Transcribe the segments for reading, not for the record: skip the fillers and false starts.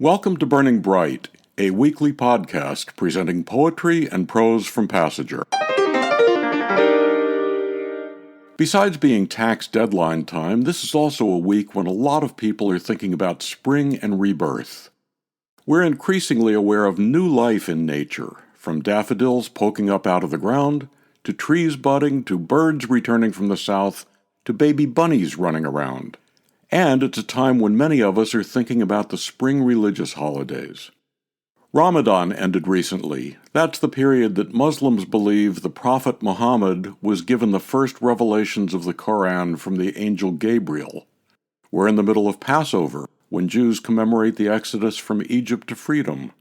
Welcome to Burning Bright, a weekly podcast presenting poetry and prose from Passager. Besides being tax deadline time, this is also a week when a lot of people are thinking about spring and rebirth. We're increasingly aware of new life in nature, from daffodils poking up out of the ground, to trees budding, to birds returning from the south, to baby bunnies running around. And it's a time when many of us are thinking about the spring religious holidays. Ramadan ended recently. That's the period that Muslims believe the Prophet Muhammad was given the first revelations of the Quran from the angel Gabriel. We're in the middle of Passover, when Jews commemorate the exodus from Egypt to freedom.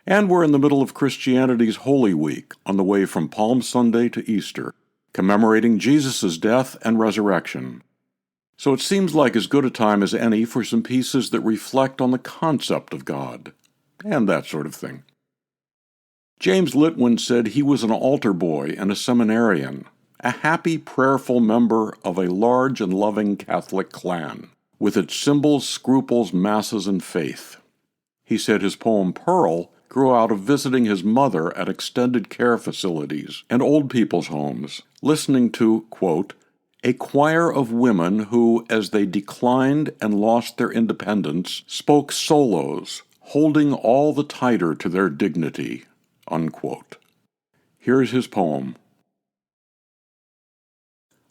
And we're in the middle of Christianity's Holy Week, on the way from Palm Sunday to Easter, commemorating Jesus' death and resurrection. So it seems like as good a time as any for some pieces that reflect on the concept of God, and that sort of thing. James Littwin said he was an altar boy and a seminarian, a happy, prayerful member of a large and loving Catholic clan, with its symbols, scruples, masses, and faith. He said his poem Pearl grew out of visiting his mother at extended care facilities and old people's homes, listening to, quote, a choir of women who, as they declined and lost their independence, spoke solos, holding all the tighter to their dignity, unquote. Here's his poem.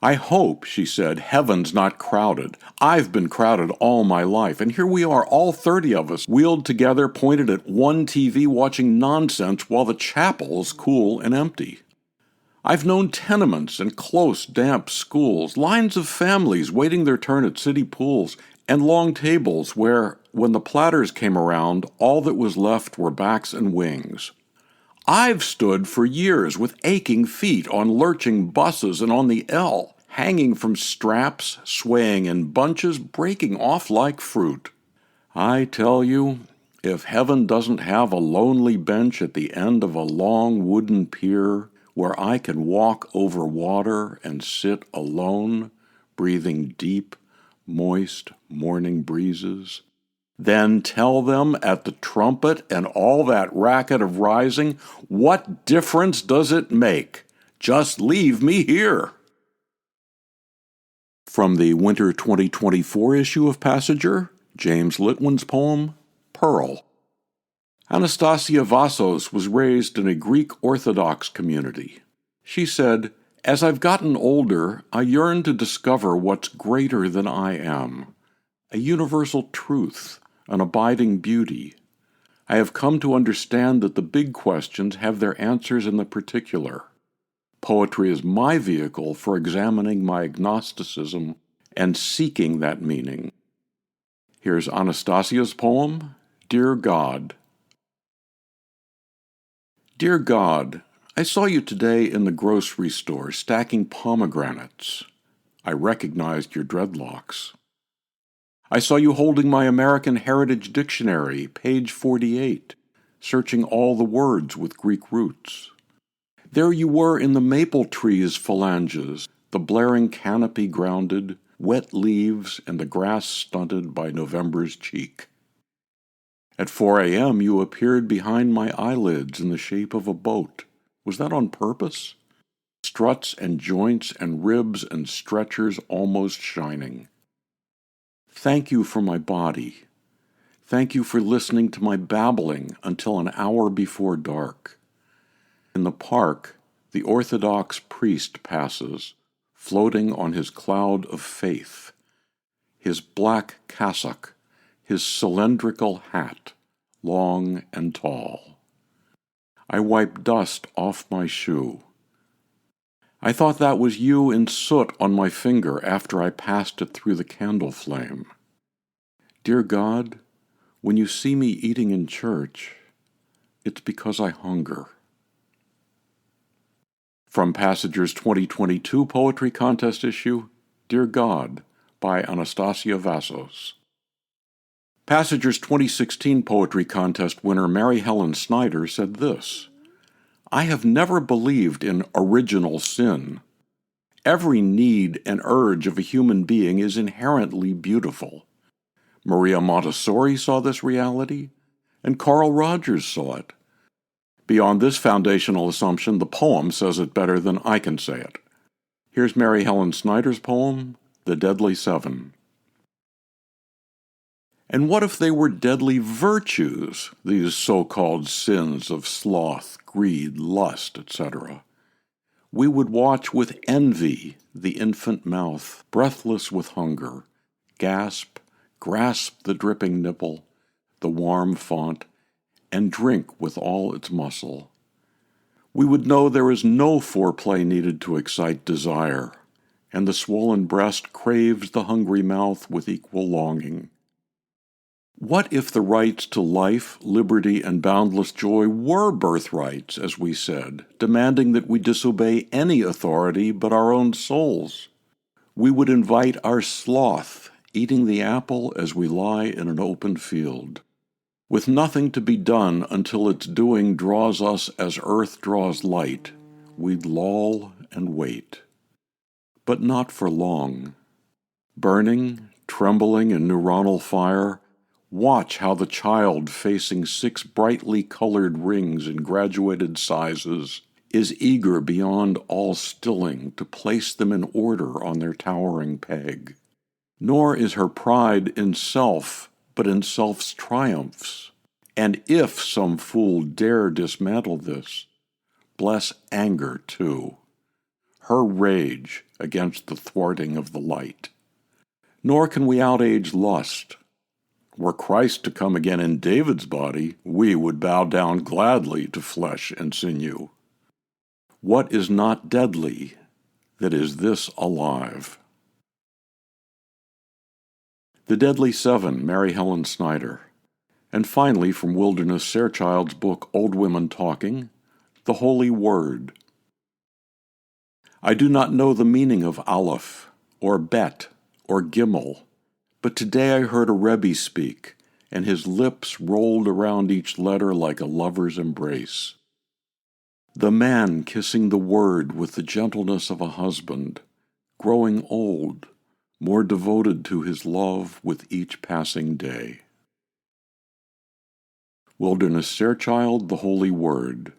I hope, she said, heaven's not crowded. I've been crowded all my life, and here we are, all 30 of us, wheeled together, pointed at one TV, watching nonsense while the chapel's cool and empty. I've known tenements and close, damp schools, lines of families waiting their turn at city pools, and long tables where, when the platters came around, all that was left were backs and wings. I've stood for years with aching feet on lurching buses and on the L, hanging from straps, swaying in bunches, breaking off like fruit. I tell you, if heaven doesn't have a lonely bench at the end of a long wooden pier, where I can walk over water and sit alone, breathing deep, moist morning breezes, then tell them at the trumpet and all that racket of rising, what difference does it make? Just leave me here. From the winter 2024 issue of Passager, James Littwin's poem, Pearl. Anastasia Vassos was raised in a Greek Orthodox community. She said, as I've gotten older, I yearn to discover what's greater than I am, a universal truth, an abiding beauty. I have come to understand that the big questions have their answers in the particular. Poetry is my vehicle for examining my agnosticism and seeking that meaning. Here's Anastasia's poem, Dear God. Dear God, I saw you today in the grocery store stacking pomegranates. I recognized your dreadlocks. I saw you holding my American Heritage Dictionary, page 48, searching all the words with Greek roots. There you were in the maple tree's phalanges, the blaring canopy grounded, wet leaves and the grass stunted by November's cheek. At 4 a.m. you appeared behind my eyelids in the shape of a boat. Was that on purpose? Struts and joints and ribs and stretchers almost shining. Thank you for my body. Thank you for listening to my babbling until an hour before dark. In the park, the Orthodox priest passes, floating on his cloud of faith. His black cassock, his cylindrical hat, long and tall. I wiped dust off my shoe. I thought that was you in soot on my finger after I passed it through the candle flame. Dear God, when you see me eating in church, it's because I hunger. From Passager's 2022 Poetry Contest issue, Dear God, by Anastasia Vassos. Passager's 2016 Poetry Contest winner Maryhelen Snyder said this, I have never believed in original sin. Every need and urge of a human being is inherently beautiful. Maria Montessori saw this reality. and Carl Rogers saw it. Beyond this foundational assumption, the poem says it better than I can say it. Here's Maryhelen Snyder's poem, The Deadly Seven. And what if they were deadly virtues, these so-called sins of sloth, greed, lust, etc.? We would watch with envy the infant mouth, breathless with hunger, gasp, grasp the dripping nipple, the warm font, and drink with all its muscle. We would know there is no foreplay needed to excite desire, and the swollen breast craves the hungry mouth with equal longing. What if the rights to life, liberty, and boundless joy were birthrights, as we said, demanding that we disobey any authority but our own souls? We would invite our sloth, eating the apple as we lie in an open field, with nothing to be done until its doing draws us as earth draws light. We'd loll and wait. But not for long. Burning, trembling in neuronal fire, watch how the child facing 6 brightly colored rings in graduated sizes is eager beyond all stilling to place them in order on their towering peg. Nor is her pride in self, but in self's triumphs. And if some fool dare dismantle this, bless anger too, her rage against the thwarting of the light. Nor can we outage lust. Were Christ to come again in David's body, we would bow down gladly to flesh and sinew. What is not deadly that is this alive? The Deadly Seven, Maryhelen Snyder. And finally, from Wilderness Sarchild's book Old Women Talking, The Holy Word. I do not know the meaning of Aleph, or Bet, or Gimel, but today I heard a Rebbe speak, and his lips rolled around each letter like a lover's embrace. The man kissing the word with the gentleness of a husband, growing old, more devoted to his love with each passing day. Wilderness Sarchild, The Holy Word.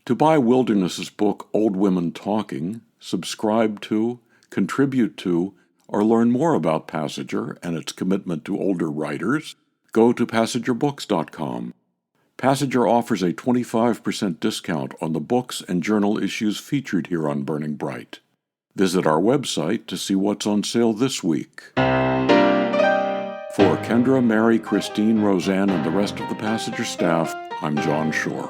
To buy Wilderness's book Old Women Talking, subscribe to, contribute to, or learn more about Passager and its commitment to older writers, go to PassagerBooks.com. Passager offers a 25% discount on the books and journal issues featured here on Burning Bright. Visit our website to see what's on sale this week. For Kendra, Mary, Christine, Roseanne, and the rest of the Passager staff, I'm John Shore.